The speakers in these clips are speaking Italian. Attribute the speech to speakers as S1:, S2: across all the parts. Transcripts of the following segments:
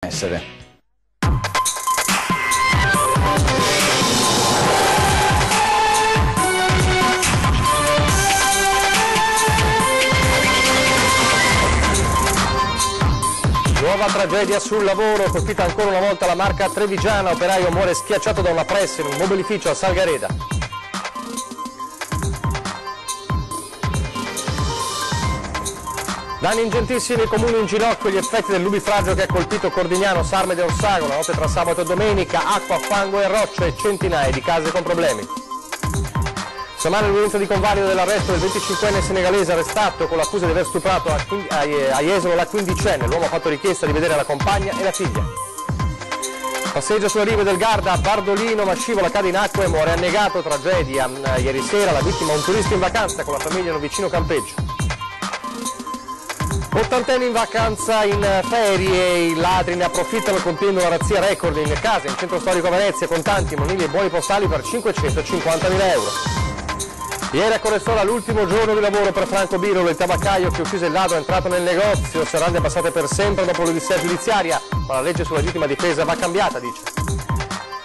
S1: essere.
S2: Nuova tragedia sul lavoro, colpita ancora una volta la Marca trevigiana, operaio muore schiacciato da una press in un mobilificio a Salgareda. Danni ingentissimi, comuni in ginocchio, gli effetti del nubifragio che ha colpito Cordignano, Sarmede e Orsago, la notte tra sabato e domenica, acqua, fango e rocce e centinaia di case con problemi. Stamane l'udienza di convalio dell'arresto del 25enne senegalese arrestato con l'accusa di aver stuprato a Jesolo la quindicenne. L'uomo ha fatto richiesta di vedere la compagna e la figlia. Passeggio sulle rive del Garda a Bardolino, ma scivola, cade in acqua e muore annegato. Tragedia ieri sera, la vittima un turista in vacanza con la famiglia in un vicino campeggio. Ottantenni in vacanza in ferie, i ladri ne approfittano compiendo una razzia record in casa in centro storico a Venezia con tanti monili e buoni postali per 550.000 euro. Ieri a Corresola l'ultimo giorno di lavoro per Franco Birolo, il tabaccaio che uccise il ladro è entrato nel negozio, serrande passate per sempre dopo l'odissea giudiziaria, ma la legge sulla legittima difesa va cambiata, dice.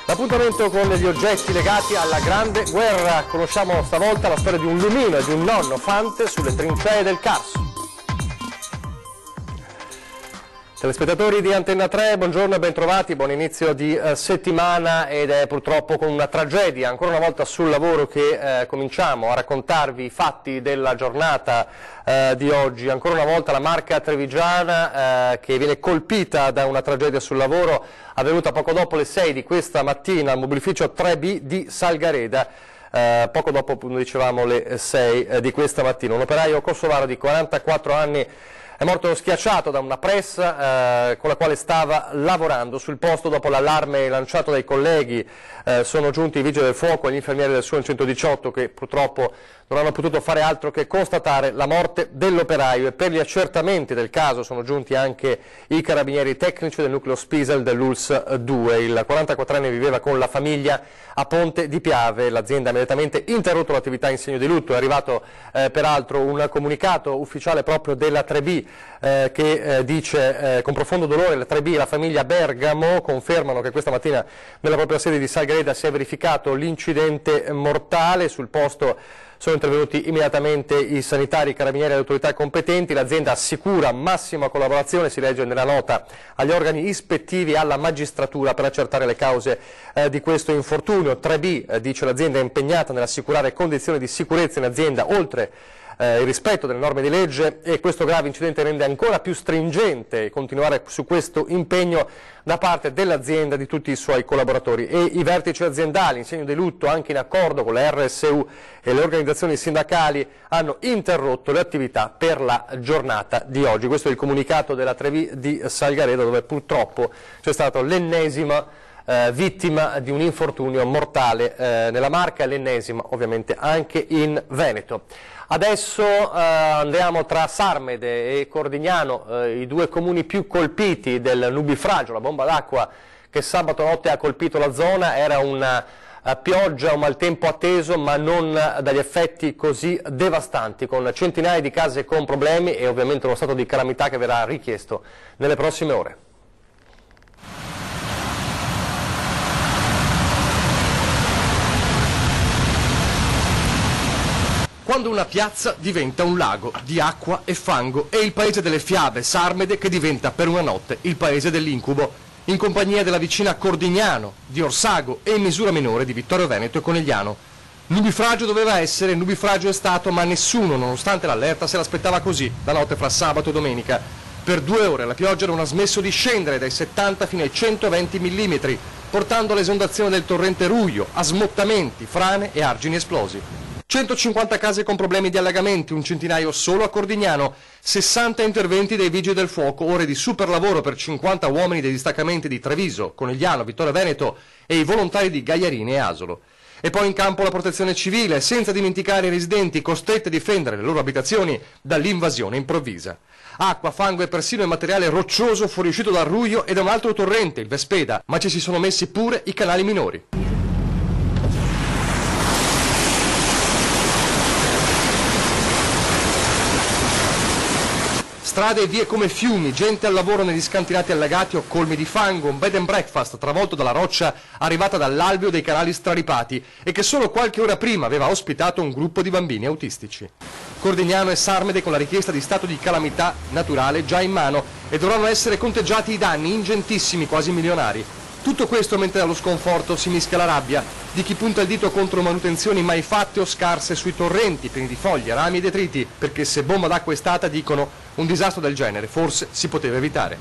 S2: L'appuntamento con gli oggetti legati alla Grande Guerra, conosciamo stavolta la storia di un lumino e di un nonno fante sulle trincee del Carso. Telespettatori di Antenna 3, buongiorno e bentrovati, buon inizio di settimana ed è purtroppo con una tragedia ancora una volta sul lavoro che cominciamo a raccontarvi i fatti della giornata di oggi. Ancora una volta la Marca trevigiana che viene colpita da una tragedia sul lavoro avvenuta poco dopo le 6 di questa mattina al mobilificio 3B di Salgareda. Poco dopo, come dicevamo, le 6 di questa mattina. Un operaio kosovaro di 44 anni è morto schiacciato da una press con la quale stava lavorando. Sul posto, dopo l'allarme lanciato dai colleghi, sono giunti i vigili del fuoco e gli infermieri del SUAN 118 che purtroppo non hanno potuto fare altro che constatare la morte dell'operaio, e per gli accertamenti del caso sono giunti anche i carabinieri tecnici del nucleo Spisel dell'ULSS 2. Il 44enne viveva con la famiglia a Ponte di Piave, l'azienda ha immediatamente interrotto l'attività in segno di lutto. È arrivato peraltro un comunicato ufficiale proprio della 3B che dice con profondo dolore la 3B e la famiglia Bergamo confermano che questa mattina nella propria sede di Salgareda si è verificato l'incidente mortale. Sul posto sono intervenuti immediatamente i sanitari, i carabinieri e le autorità competenti. L'azienda assicura massima collaborazione, si legge nella nota, agli organi ispettivi e alla magistratura per accertare le cause di questo infortunio. 3B, dice l'azienda, è impegnata nell'assicurare condizioni di sicurezza in azienda oltre il rispetto delle norme di legge, e questo grave incidente rende ancora più stringente continuare su questo impegno da parte dell'azienda e di tutti i suoi collaboratori. E i vertici aziendali, in segno di lutto, anche in accordo con la RSU e le organizzazioni sindacali, hanno interrotto le attività per la giornata di oggi. Questo è il comunicato della 3B di Salgareda, dove purtroppo c'è stata l'ennesima vittima di un infortunio mortale nella Marca, l'ennesima ovviamente anche in Veneto. Adesso andiamo tra Sarmede e Cordignano, i due comuni più colpiti del nubifragio, la bomba d'acqua che sabato notte ha colpito la zona. Era una pioggia, un maltempo atteso, ma non dagli effetti così devastanti, con centinaia di case con problemi e ovviamente uno stato di calamità che verrà richiesto nelle prossime ore. Quando una piazza diventa un lago di acqua e fango, è il paese delle fiabe, Sarmede, che diventa per una notte il paese dell'incubo, in compagnia della vicina Cordignano, di Orsago e in misura minore di Vittorio Veneto e Conegliano. Nubifragio doveva essere, nubifragio è stato, ma nessuno, nonostante l'allerta, se l'aspettava così, la notte fra sabato e domenica. Per 2 ore la pioggia non ha smesso di scendere dai 70 fino ai 120 mm, portando all'esondazione del torrente Ruio, a smottamenti, frane e argini esplosi. 150 case con problemi di allagamenti, un centinaio solo a Cordignano, 60 interventi dei vigili del fuoco, ore di super lavoro per 50 uomini dei distaccamenti di Treviso, Conegliano, Vittorio Veneto e i volontari di Gagliarini e Asolo. E poi in campo la protezione civile, senza dimenticare i residenti costretti a difendere le loro abitazioni dall'invasione improvvisa. Acqua, fango e persino il materiale roccioso fuoriuscito dal Ruio e da un altro torrente, il Vespeda, ma ci si sono messi pure i canali minori. Strade e vie come fiumi, gente al lavoro negli scantinati allagati o colmi di fango, un bed and breakfast travolto dalla roccia arrivata dall'alveo dei canali straripati e che solo qualche ora prima aveva ospitato un gruppo di bambini autistici. Cordignano e Sarmede con la richiesta di stato di calamità naturale già in mano e dovranno essere conteggiati i danni ingentissimi, quasi milionari. Tutto questo mentre allo sconforto si mischia la rabbia di chi punta il dito contro manutenzioni mai fatte o scarse sui torrenti pieni di foglie, rami e detriti, perché se bomba d'acqua è stata, dicono, un disastro del genere forse si poteva evitare.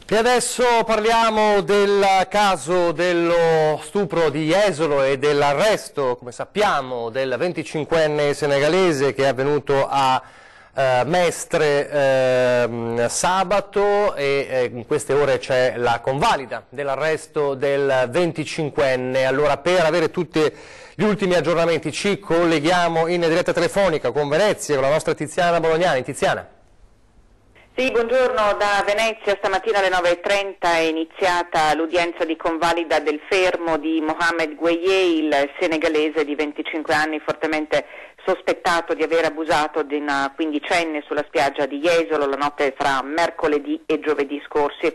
S2: E adesso parliamo del caso dello stupro di Jesolo e dell'arresto, come sappiamo, del 25enne senegalese che è avvenuto a Mestre sabato e in queste ore c'è la convalida dell'arresto del 25enne. Allora, per avere tutti gli ultimi aggiornamenti ci colleghiamo in diretta telefonica con Venezia, con la nostra Tiziana Bolognani. Tiziana.
S1: Sì, buongiorno da Venezia. Stamattina alle 9:30 è iniziata l'udienza di convalida del fermo di Mohamed Gueye, il senegalese di 25 anni fortemente sospettato di aver abusato di una quindicenne sulla spiaggia di Jesolo la notte fra mercoledì e giovedì scorsi.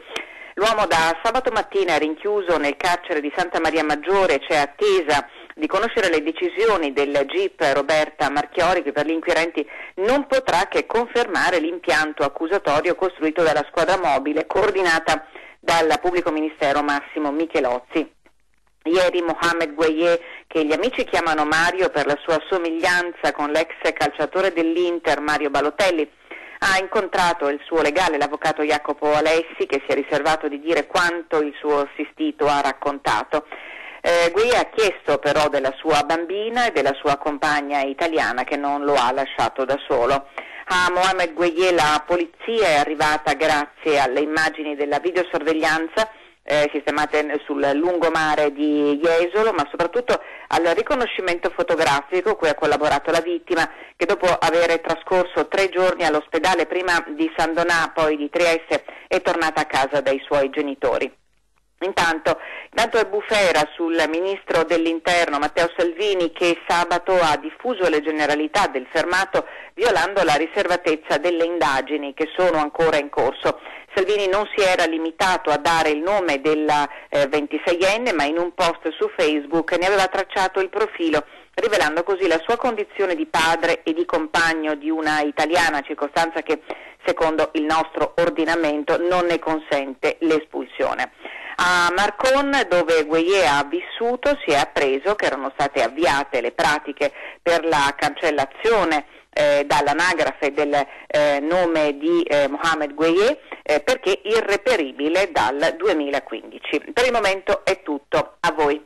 S1: L'uomo da sabato mattina è rinchiuso nel carcere di Santa Maria Maggiore, c'è attesa di conoscere le decisioni del GIP Roberta Marchiori, che per gli inquirenti non potrà che confermare l'impianto accusatorio costruito dalla squadra mobile coordinata dal pubblico ministero Massimo Michelozzi. Ieri Mohamed Gueye, che gli amici chiamano Mario per la sua somiglianza con l'ex calciatore dell'Inter Mario Balotelli, ha incontrato il suo legale, l'avvocato Jacopo Alessi, che si è riservato di dire quanto il suo assistito ha raccontato. Gueye ha chiesto però della sua bambina e della sua compagna italiana, che non lo ha lasciato da solo. A Mohamed Gueye la polizia è arrivata grazie alle immagini della videosorveglianza sistemate sul lungomare di Jesolo, ma soprattutto al riconoscimento fotografico cui ha collaborato la vittima, che dopo aver trascorso 3 giorni all'ospedale, prima di San Donà, poi di Trieste, è tornata a casa dai suoi genitori. Intanto è bufera sul ministro dell'Interno Matteo Salvini, che sabato ha diffuso le generalità del fermato violando la riservatezza delle indagini che sono ancora in corso. Salvini non si era limitato a dare il nome della 26enne, ma in un post su Facebook ne aveva tracciato il profilo, rivelando così la sua condizione di padre e di compagno di una italiana, circostanza che secondo il nostro ordinamento non ne consente l'espulsione. A Marcon, dove Gueye ha vissuto, si è appreso che erano state avviate le pratiche per la cancellazione dall'anagrafe del nome di Mohamed Gueye perché irreperibile dal 2015. Per il momento è tutto, a voi.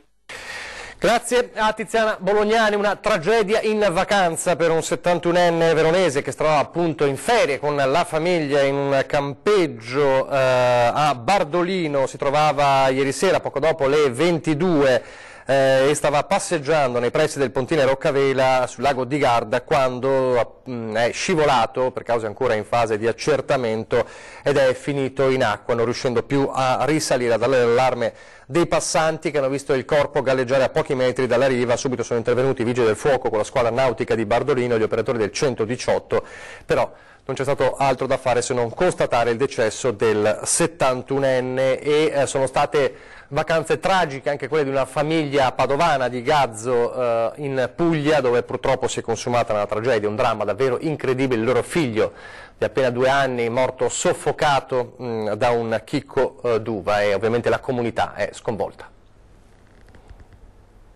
S2: Grazie a Tiziana Bolognani. Una tragedia in vacanza per un 71enne veronese che si trovava appunto in ferie con la famiglia in un campeggio a Bardolino. Si trovava ieri sera poco dopo le 22 e stava passeggiando nei pressi del pontile Roccavela sul lago di Garda quando è scivolato per cause ancora in fase di accertamento ed è finito in acqua, non riuscendo più a risalire. Dall'allarme dei passanti che hanno visto il corpo galleggiare a pochi metri dalla riva, subito sono intervenuti i vigili del fuoco con la squadra nautica di Bardolino e gli operatori del 118, però non c'è stato altro da fare se non constatare il decesso del 71enne e sono state vacanze tragiche anche quelle di una famiglia padovana di Gazzo in Puglia, dove purtroppo si è consumata una tragedia, un dramma davvero incredibile. Il loro figlio di appena 2 anni morto soffocato da un chicco d'uva e ovviamente la comunità è sconvolta.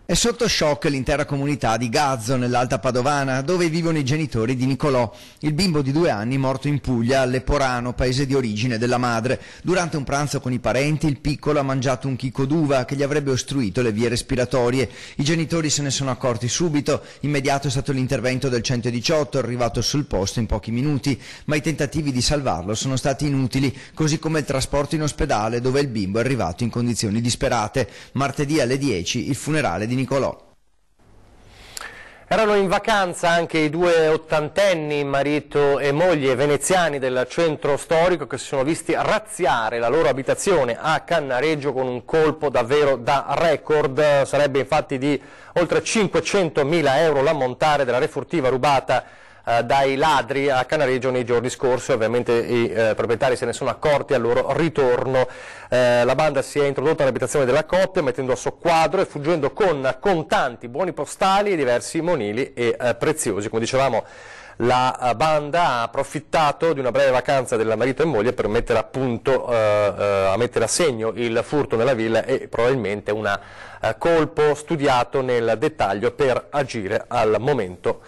S3: È sotto shock l'intera comunità di Gazzo, nell'Alta Padovana, dove vivono i genitori di Nicolò, il bimbo di 2 anni morto in Puglia, a Leporano, paese di origine della madre. Durante un pranzo con i parenti, il piccolo ha mangiato un chicco d'uva che gli avrebbe ostruito le vie respiratorie. I genitori se ne sono accorti subito, immediato è stato l'intervento del 118, arrivato sul posto in pochi minuti, ma i tentativi di salvarlo sono stati inutili, così come il trasporto in ospedale, dove il bimbo è arrivato in condizioni disperate. Martedì alle 10 il funerale di Nicolò.
S2: Erano in vacanza anche i 2 ottantenni, marito e moglie veneziani del centro storico, che si sono visti razziare la loro abitazione a Cannareggio con un colpo davvero da record. Sarebbe infatti di oltre 500.000 euro l'ammontare della refurtiva rubata dai ladri a Canareggio nei giorni scorsi. Ovviamente i proprietari se ne sono accorti al loro ritorno. La banda si è introdotta nell'abitazione della coppia mettendo a soqquadro e fuggendo con contanti, buoni postali e diversi monili e preziosi. Come dicevamo, la banda ha approfittato di una breve vacanza del marito e moglie per mettere a mettere a segno il furto nella villa e probabilmente un colpo studiato nel dettaglio per agire al momento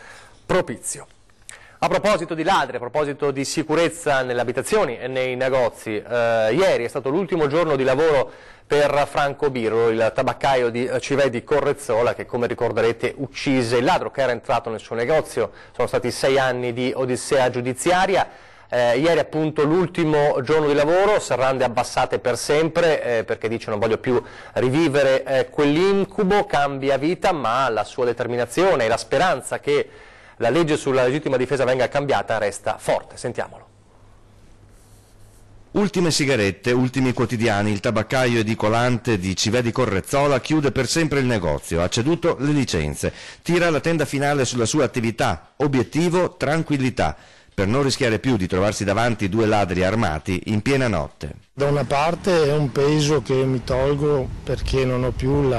S2: propizio. A proposito di ladri, a proposito di sicurezza nelle abitazioni e nei negozi, ieri è stato l'ultimo giorno di lavoro per Franco Birolo, il tabaccaio di Civè Correzzola, che come ricorderete uccise il ladro che era entrato nel suo negozio. Sono stati 6 anni di odissea giudiziaria. Ieri appunto l'ultimo giorno di lavoro, serrande abbassate per sempre, perché dice non voglio più rivivere quell'incubo, cambia vita, ma la sua determinazione e la speranza che la legge sulla legittima difesa venga cambiata resta forte. Sentiamolo.
S4: Ultime sigarette, ultimi quotidiani, il tabaccaio edicolante di Civè Correzzola chiude per sempre il negozio, ha ceduto le licenze, tira la tenda finale sulla sua attività, obiettivo tranquillità, per non rischiare più di trovarsi davanti 2 ladri armati in piena notte.
S5: Da una parte è un peso che mi tolgo perché non ho più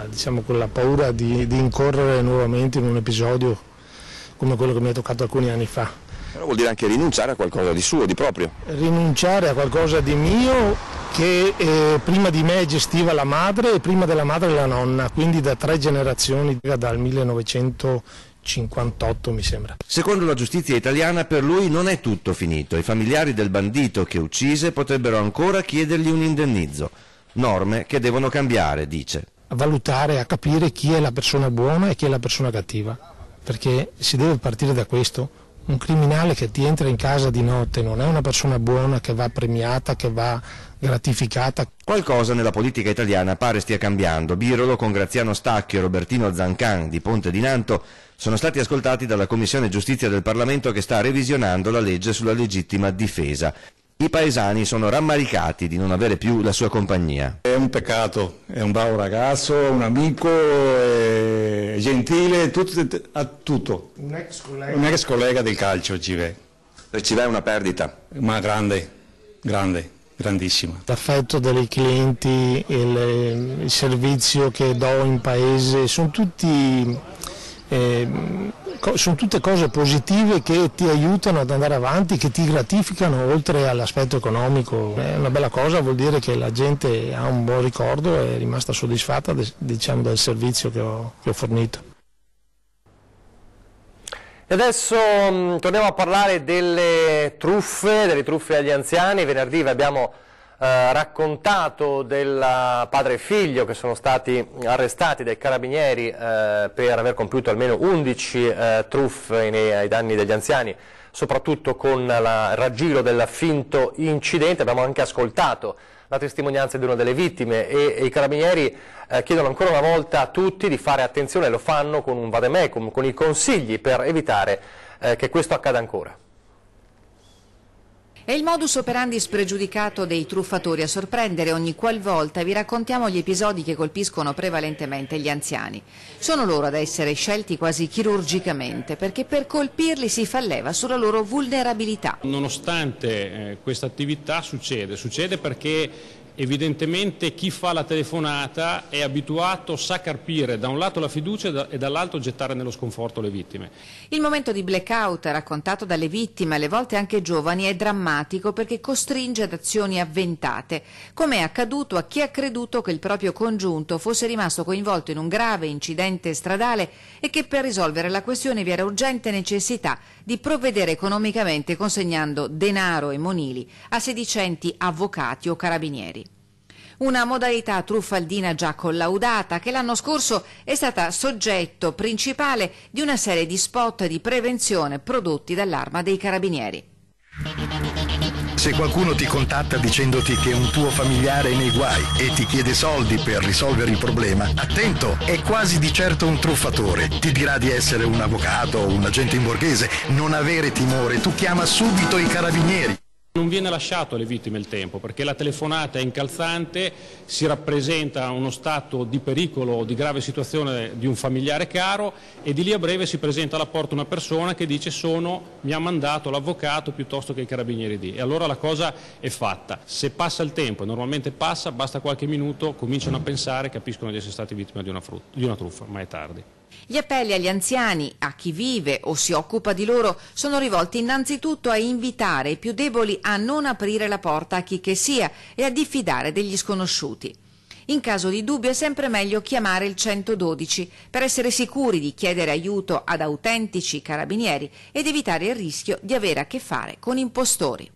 S5: diciamo, quella paura di incorrere nuovamente in un episodio come quello che mi è toccato alcuni anni fa.
S6: Però vuol dire anche rinunciare a qualcosa di suo, di proprio.
S5: Rinunciare a qualcosa di mio che prima di me gestiva la madre e prima della madre la nonna, quindi da 3 generazioni, dal 1958 mi sembra.
S4: Secondo la giustizia italiana per lui non è tutto finito, i familiari del bandito che uccise potrebbero ancora chiedergli un indennizzo, norme che devono cambiare, dice.
S5: A valutare, a capire chi è la persona buona e chi è la persona cattiva, perché si deve partire da questo. Un criminale che ti entra in casa di notte non è una persona buona che va premiata, che va gratificata.
S4: Qualcosa nella politica italiana pare stia cambiando. Birolo con Graziano Stacchio e Robertino Zancan di Ponte di Nanto sono stati ascoltati dalla Commissione Giustizia del Parlamento che sta revisionando la legge sulla legittima difesa. I paesani sono rammaricati di non avere più la sua compagnia.
S7: È un peccato, è un bravo ragazzo, un amico, è gentile, tutto. Un ex collega del calcio, Civè.
S6: Per Civè è una perdita?
S7: Ma grande, grandissima.
S5: L'affetto dei clienti, il servizio che do in paese, sono tutte cose positive che ti aiutano ad andare avanti, che ti gratificano oltre all'aspetto economico. È una bella cosa, vuol dire che la gente ha un buon ricordo e è rimasta soddisfatta, diciamo, del servizio che ho fornito.
S2: E adesso torniamo a parlare delle truffe agli anziani. Venerdì vi abbiamo raccontato del padre e figlio che sono stati arrestati dai carabinieri per aver compiuto almeno 11 truffe ai danni degli anziani, soprattutto con il raggiro del finto incidente. Abbiamo anche ascoltato la testimonianza di una delle vittime e i carabinieri chiedono ancora una volta a tutti di fare attenzione, lo fanno con un vademecum, con i consigli per evitare che questo accada ancora.
S8: È il modus operandi spregiudicato dei truffatori a sorprendere ogni qualvolta vi raccontiamo gli episodi che colpiscono prevalentemente gli anziani. Sono loro ad essere scelti quasi chirurgicamente perché per colpirli si fa leva sulla loro vulnerabilità.
S9: Nonostante questa attività succede perché evidentemente chi fa la telefonata è abituato, sa carpire da un lato la fiducia e dall'altro gettare nello sconforto le vittime.
S8: Il momento di blackout raccontato dalle vittime, alle volte anche giovani, è drammatico perché costringe ad azioni avventate, come è accaduto a chi ha creduto che il proprio congiunto fosse rimasto coinvolto in un grave incidente stradale e che per risolvere la questione vi era urgente necessità di provvedere economicamente consegnando denaro e monili a sedicenti avvocati o carabinieri. Una modalità truffaldina già collaudata che l'anno scorso è stata soggetto principale di una serie di spot di prevenzione prodotti dall'Arma dei Carabinieri.
S10: Se qualcuno ti contatta dicendoti che un tuo familiare è nei guai e ti chiede soldi per risolvere il problema, attento, è quasi di certo un truffatore. Ti dirà di essere un avvocato o un agente in borghese. Non avere timore, tu chiama subito i carabinieri.
S9: Non viene lasciato alle vittime il tempo, perché la telefonata è incalzante, si rappresenta uno stato di pericolo o di grave situazione di un familiare caro e di lì a breve si presenta alla porta una persona che dice mi ha mandato l'avvocato piuttosto che i carabinieri di. E allora la cosa è fatta. Se passa il tempo, e normalmente passa, basta qualche minuto, cominciano a pensare, capiscono di essere stati vittime di una truffa, ma è tardi.
S8: Gli appelli agli anziani, a chi vive o si occupa di loro, sono rivolti innanzitutto a invitare i più deboli a non aprire la porta a chi che sia e a diffidare degli sconosciuti. In caso di dubbio è sempre meglio chiamare il 112 per essere sicuri di chiedere aiuto ad autentici carabinieri ed evitare il rischio di avere a che fare con impostori.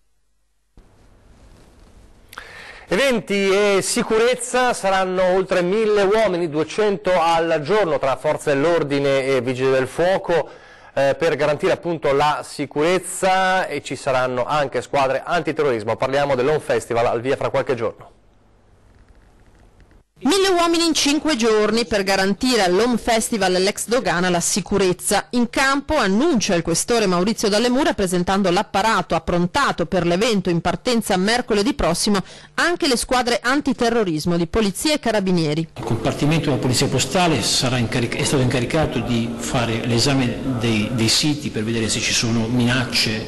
S2: Eventi e sicurezza, saranno oltre 1000 uomini, 200 al giorno tra forze dell'ordine e vigili del fuoco per garantire appunto la sicurezza, e ci saranno anche squadre antiterrorismo. Parliamo dell'Home Festival al via fra qualche giorno.
S11: 1000 uomini in 5 giorni per garantire all'Home Festival l'ex Dogana la sicurezza. In campo, annuncia il questore Maurizio Dalle Mura, presentando l'apparato approntato per l'evento in partenza mercoledì prossimo, anche le squadre antiterrorismo di polizia e carabinieri.
S12: Il compartimento della polizia postale è stato incaricato di fare l'esame dei siti per vedere se ci sono minacce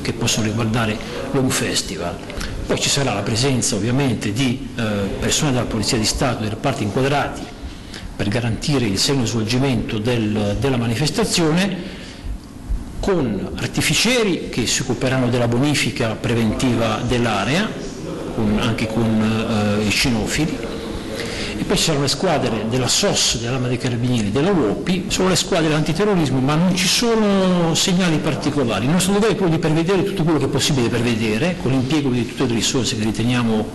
S12: che possono riguardare l'Home Festival. Poi ci sarà la presenza ovviamente di personale della Polizia di Stato, dei reparti inquadrati per garantire il sereno svolgimento della manifestazione, con artificieri che si occuperanno della bonifica preventiva dell'area, anche con i cinofili. E poi ci saranno le squadre della SOS, dell'Arma dei Carabinieri, della UOPI, sono le squadre dell'antiterrorismo, ma non ci sono segnali particolari. Il nostro dovere è quello di prevedere tutto quello che è possibile prevedere, con l'impiego di tutte le risorse che riteniamo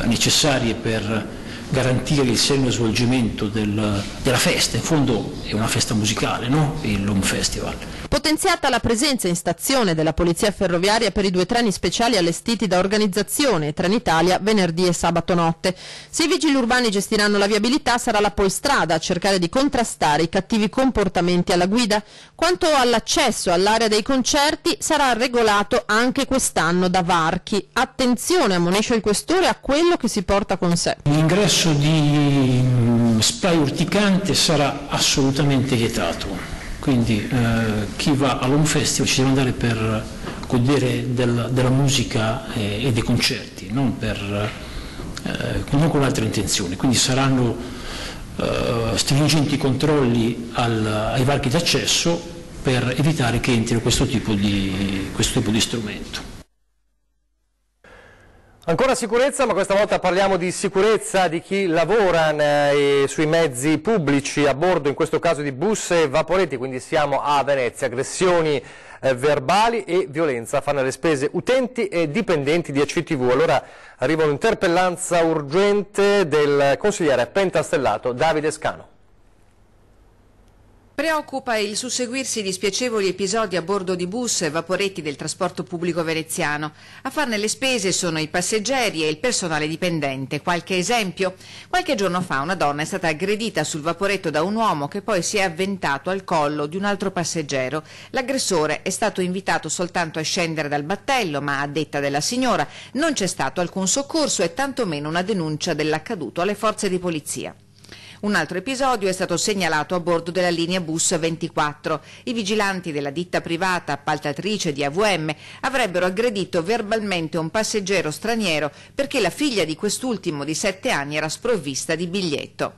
S12: necessarie per garantire il sereno svolgimento della festa. In fondo è una festa musicale, no? Il Home Festival.
S11: Potenziata la presenza in stazione della Polizia Ferroviaria per i 2 treni speciali allestiti da Organizzazione Trenitalia venerdì e sabato notte. Se i vigili urbani gestiranno la viabilità, sarà la Polstrada a cercare di contrastare i cattivi comportamenti alla guida. Quanto all'accesso all'area dei concerti, sarà regolato anche quest'anno da varchi. Attenzione, ammonisce il questore, a quello che si porta con sé.
S12: L'ingresso di spray urticante sarà assolutamente vietato. Quindi chi va all'Home Festival ci deve andare per godere della musica e dei concerti, non con altre intenzioni. Quindi saranno stringenti controlli ai varchi d'accesso per evitare che entrino questo tipo di strumento.
S2: Ancora sicurezza, ma questa volta parliamo di sicurezza di chi lavora sui mezzi pubblici, a bordo in questo caso di bus e vaporetti, quindi siamo a Venezia. Aggressioni verbali e violenza a farne le spese utenti e dipendenti di ACTV. Allora arriva un'interpellanza urgente del consigliere pentastellato Davide Scano.
S8: Preoccupa il susseguirsi di spiacevoli episodi a bordo di bus e vaporetti del trasporto pubblico veneziano. A farne le spese sono i passeggeri e il personale dipendente. Qualche esempio? Qualche giorno fa una donna è stata aggredita sul vaporetto da un uomo che poi si è avventato al collo di un altro passeggero. L'aggressore è stato invitato soltanto a scendere dal battello, ma a detta della signora non c'è stato alcun soccorso e tantomeno una denuncia dell'accaduto alle forze di polizia. Un altro episodio è stato segnalato a bordo della linea bus 24. I vigilanti della ditta privata appaltatrice di AVM avrebbero aggredito verbalmente un passeggero straniero perché la figlia di quest'ultimo di 7 anni era sprovvista di biglietto.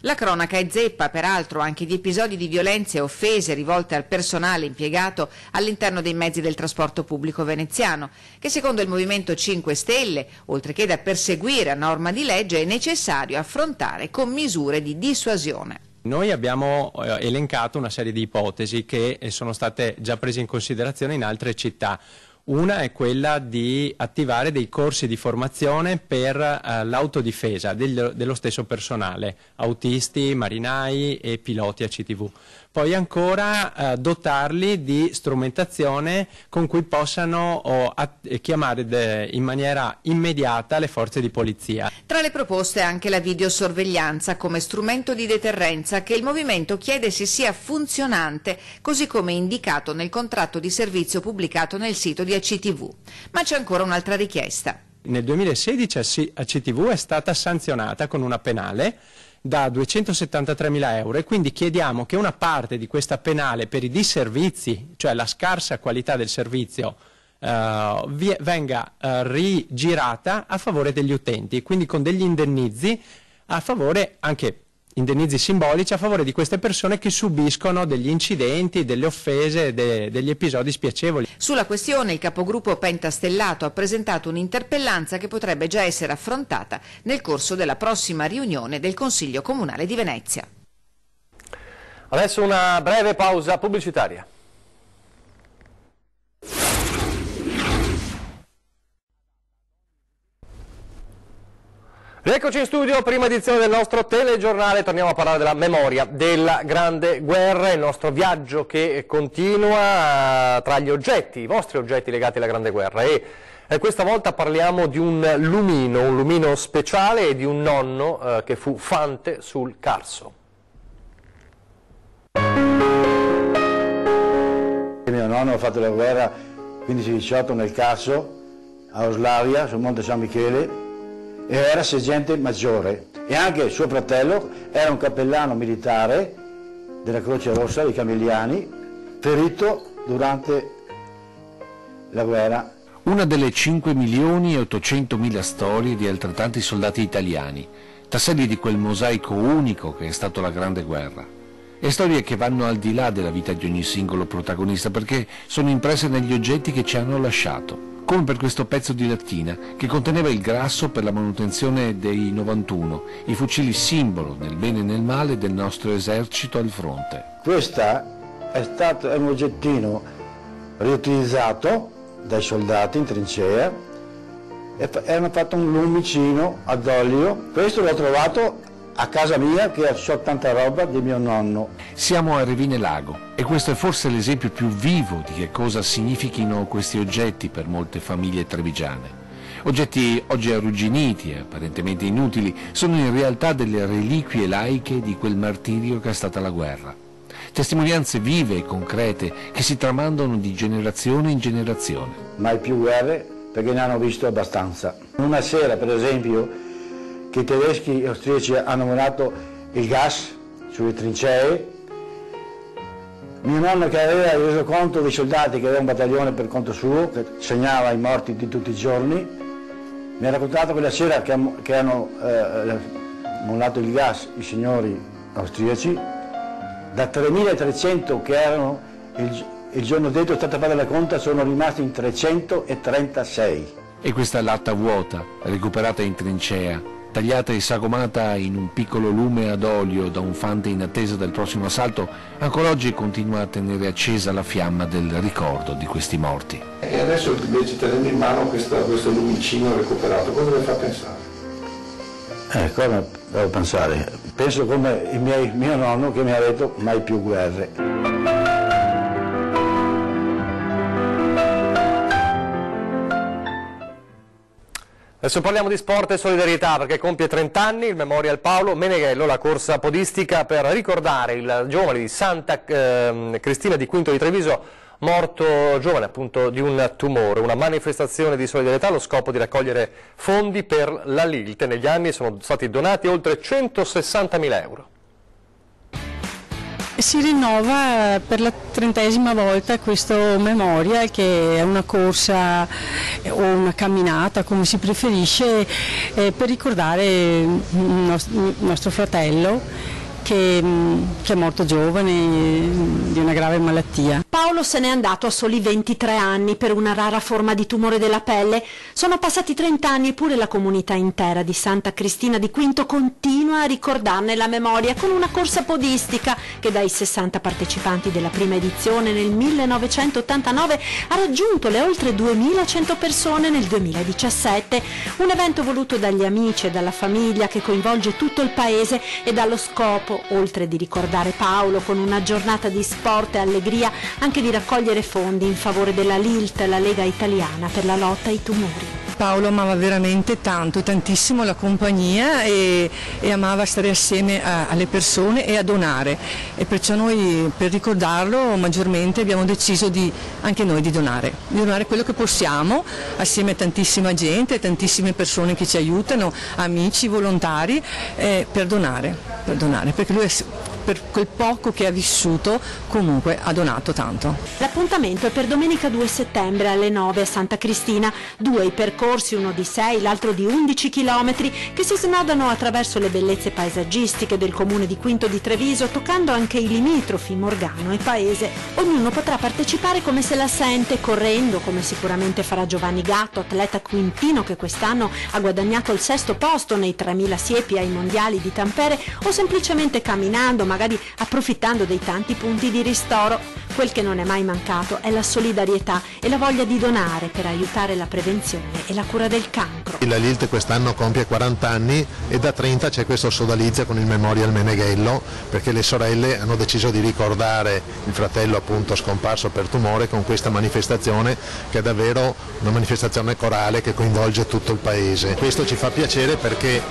S8: La cronaca è zeppa, peraltro, anche di episodi di violenze e offese rivolte al personale impiegato all'interno dei mezzi del trasporto pubblico veneziano, che secondo il Movimento 5 Stelle, oltre che da perseguire a norma di legge, è necessario affrontare con misure di dissuasione.
S13: Noi abbiamo elencato una serie di ipotesi che sono state già prese in considerazione in altre città. Una è quella di attivare dei corsi di formazione per l'autodifesa dello stesso personale, autisti, marinai e piloti ACTV. Poi ancora dotarli di strumentazione con cui possano chiamare in maniera immediata le forze di polizia.
S8: Tra le proposte anche la videosorveglianza come strumento di deterrenza che il Movimento chiede si sia funzionante, così come indicato nel contratto di servizio pubblicato nel sito di ACTV. Ma c'è ancora un'altra richiesta.
S13: Nel 2016 ACTV è stata sanzionata con una penale da 273.000 euro e quindi chiediamo che una parte di questa penale per i disservizi, cioè la scarsa qualità del servizio, venga rigirata a favore degli utenti, quindi con degli indennizzi a favore, anche indennizzi simbolici, a favore di queste persone che subiscono degli incidenti, delle offese, degli episodi spiacevoli.
S8: Sulla questione il capogruppo Pentastellato ha presentato un'interpellanza che potrebbe già essere affrontata nel corso della prossima riunione del Consiglio Comunale di Venezia.
S2: Adesso una breve pausa pubblicitaria. Rieccoci in studio, prima edizione del nostro telegiornale, torniamo a parlare della memoria della Grande Guerra, il nostro viaggio che continua tra gli oggetti, i vostri oggetti legati alla Grande Guerra e questa volta parliamo di un lumino speciale e di un nonno che fu fante sul Carso.
S14: Mio nonno ha fatto la guerra 15-18 nel Carso, a Oslavia, sul Monte San Michele, e era sergente maggiore, e anche suo fratello era un cappellano militare della Croce Rossa dei Camilliani, ferito durante la guerra.
S15: Una delle 5.800.000 storie di altrettanti soldati italiani, tasselli di quel mosaico unico che è stato la Grande Guerra. E storie che vanno al di là della vita di ogni singolo protagonista, perché sono impresse negli oggetti che ci hanno lasciato, come per questo pezzo di lattina che conteneva il grasso per la manutenzione dei 91, i fucili simbolo nel bene e nel male del nostro esercito al fronte.
S14: Questo è un oggettino riutilizzato dai soldati in trincea e hanno fatto un lumicino ad olio. Questo l'ho trovato a casa mia, che ho tanta roba di mio nonno.
S15: Siamo a Revine Lago e questo è forse l'esempio più vivo di che cosa significhino questi oggetti per molte famiglie trevigiane. Oggetti oggi arrugginiti e apparentemente inutili sono in realtà delle reliquie laiche di quel martirio che è stata la guerra. Testimonianze vive e concrete che si tramandano di generazione in generazione.
S14: Mai più guerre, perché ne hanno visto abbastanza. Una sera, per esempio, che i tedeschi e austriaci hanno usato il gas sulle trincee, mio nonno, che aveva reso conto dei soldati, che aveva un battaglione per conto suo, che segnava i morti di tutti i giorni, mi ha raccontato quella sera che hanno mollato il gas i signori austriaci, da 3.300 che erano il giorno detto, è stata fatta la conta, sono rimasti in 336.
S15: E questa latta vuota, recuperata in trincea, tagliata e sagomata in un piccolo lume ad olio da un fante in attesa del prossimo assalto, ancora oggi continua a tenere accesa la fiamma del ricordo di questi morti.
S16: E adesso invece, tenendo in mano questo lumicino recuperato, cosa le fa pensare?
S14: Cosa devo pensare? Penso come mio nonno, che mi ha detto mai più guerre.
S2: Adesso parliamo di sport e solidarietà, perché compie 30 anni il Memorial Paolo Meneghello, la corsa podistica per ricordare il giovane di Santa Cristina di Quinto di Treviso, morto giovane appunto di un tumore, una manifestazione di solidarietà allo scopo di raccogliere fondi per la LILT. Negli anni sono stati donati oltre 160.000 euro.
S17: Si rinnova per la 30ª volta questo Memorial, che è una corsa o una camminata, come si preferisce, per ricordare il nostro fratello che è morto giovane di una grave malattia.
S18: Paolo se n'è andato a soli 23 anni per una rara forma di tumore della pelle. Sono passati 30 anni, eppure la comunità intera di Santa Cristina di Quinto continua a ricordarne la memoria con una corsa podistica che dai 60 partecipanti della prima edizione nel 1989 ha raggiunto le oltre 2100 persone nel 2017. Un evento voluto dagli amici e dalla famiglia, che coinvolge tutto il paese e dallo scopo, oltre di ricordare Paolo con una giornata di sport e allegria, anche di raccogliere fondi in favore della LILT, la Lega Italiana per la lotta ai tumori.
S19: Paolo amava veramente tanto, tantissimo la compagnia e amava stare assieme alle persone e a donare, e perciò noi, per ricordarlo maggiormente, abbiamo deciso anche noi di donare quello che possiamo assieme a tantissima gente, tantissime persone che ci aiutano, amici, volontari, per donare, perché lui per quel poco che ha vissuto comunque ha donato tanto.
S18: L'appuntamento è per domenica 2 settembre alle 9 a Santa Cristina, 2 i percorsi, uno di 6, l'altro di 11 chilometri, che si snodano attraverso le bellezze paesaggistiche del comune di Quinto di Treviso, toccando anche i limitrofi Morgano e Paese. Ognuno potrà partecipare come se la sente, correndo, come sicuramente farà Giovanni Gatto, atleta quintino che quest'anno ha guadagnato il 6° posto nei 3000 siepi ai mondiali di Tampere, o semplicemente camminando, magari approfittando dei tanti punti di ristoro. Quel che non è mai mancato è la solidarietà e la voglia di donare per aiutare la prevenzione e la cura del cancro.
S20: La Lilt quest'anno compie 40 anni e da 30 c'è questo sodalizio con il Memorial Meneghello, perché le sorelle hanno deciso di ricordare il fratello appunto scomparso per tumore con questa manifestazione, che è davvero una manifestazione corale che coinvolge tutto il paese. Questo ci fa piacere perché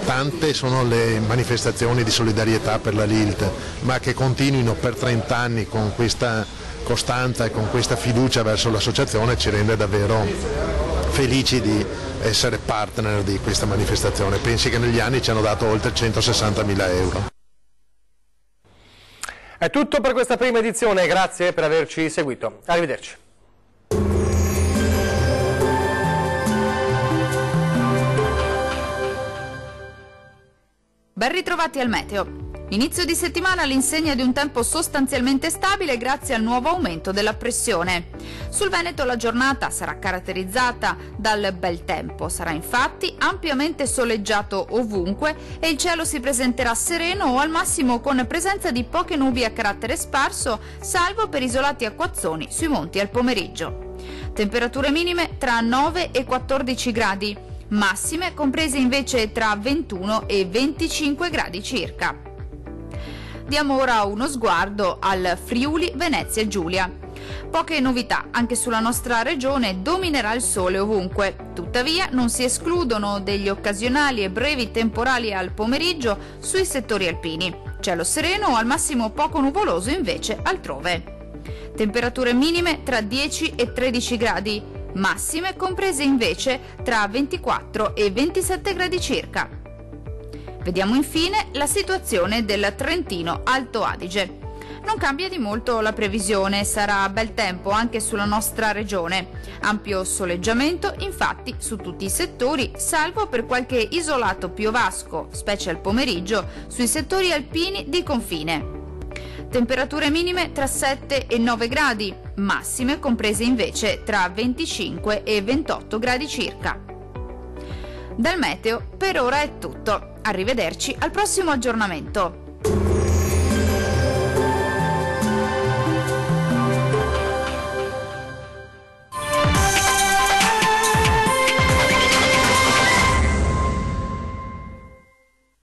S20: tante sono le manifestazioni di solidarietà per la Lilt, ma che continuino per 30 anni con questa costanza e con questa fiducia verso l'associazione ci rende davvero felici di essere partner di questa manifestazione. Pensi che negli anni ci hanno dato oltre 160.000 euro.
S2: È tutto per questa prima edizione, grazie per averci seguito. Arrivederci.
S21: Ben ritrovati al meteo. Inizio di settimana all'insegna di un tempo sostanzialmente stabile grazie al nuovo aumento della pressione. Sul Veneto la giornata sarà caratterizzata dal bel tempo, sarà infatti ampiamente soleggiato ovunque e il cielo si presenterà sereno o al massimo con presenza di poche nubi a carattere sparso, salvo per isolati acquazzoni sui monti al pomeriggio. Temperature minime tra 9 e 14 gradi, massime comprese invece tra 21 e 25 gradi circa. Diamo ora uno sguardo al Friuli Venezia Giulia. Poche novità, anche sulla nostra regione dominerà il sole ovunque. Tuttavia non si escludono degli occasionali e brevi temporali al pomeriggio sui settori alpini. Cielo sereno o al massimo poco nuvoloso invece altrove. Temperature minime tra 10 e 13 gradi, massime comprese invece tra 24 e 27 gradi circa. Vediamo infine la situazione del Trentino Alto Adige. Non cambia di molto la previsione, sarà bel tempo anche sulla nostra regione. Ampio soleggiamento infatti su tutti i settori, salvo per qualche isolato piovasco, specie al pomeriggio, sui settori alpini di confine. Temperature minime tra 7 e 9 gradi, massime comprese invece tra 25 e 28 gradi circa. Dal meteo per ora è tutto. Arrivederci al prossimo aggiornamento.